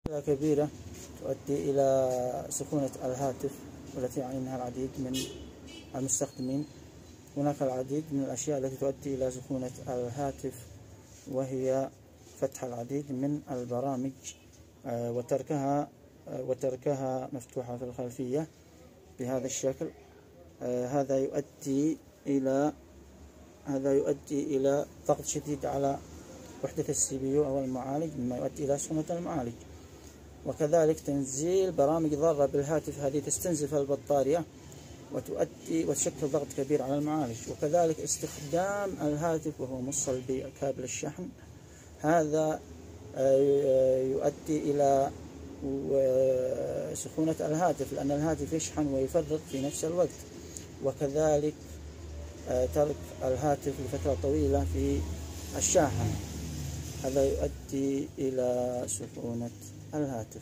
كبيرة تؤدي إلى سخونة الهاتف، والتي يعاني منها العديد من المستخدمين. هناك العديد من الأشياء التي تؤدي إلى سخونة الهاتف، وهي فتح العديد من البرامج وتركها مفتوحة في الخلفية بهذا الشكل. هذا يؤدي إلى ضغط شديد على وحدة السي بي يو أو المعالج، مما يؤدي إلى سخونة المعالج. وكذلك تنزيل برامج ضارة بالهاتف، هذه تستنزف البطارية وتشكل ضغط كبير على المعالج. وكذلك استخدام الهاتف وهو موصل بكابل الشحن، هذا يؤدي إلى سخونة الهاتف، لأن الهاتف يشحن ويفرغ في نفس الوقت. وكذلك ترك الهاتف لفترة طويلة في الشاحن، هذا يؤدي إلى سخونة الهاتف.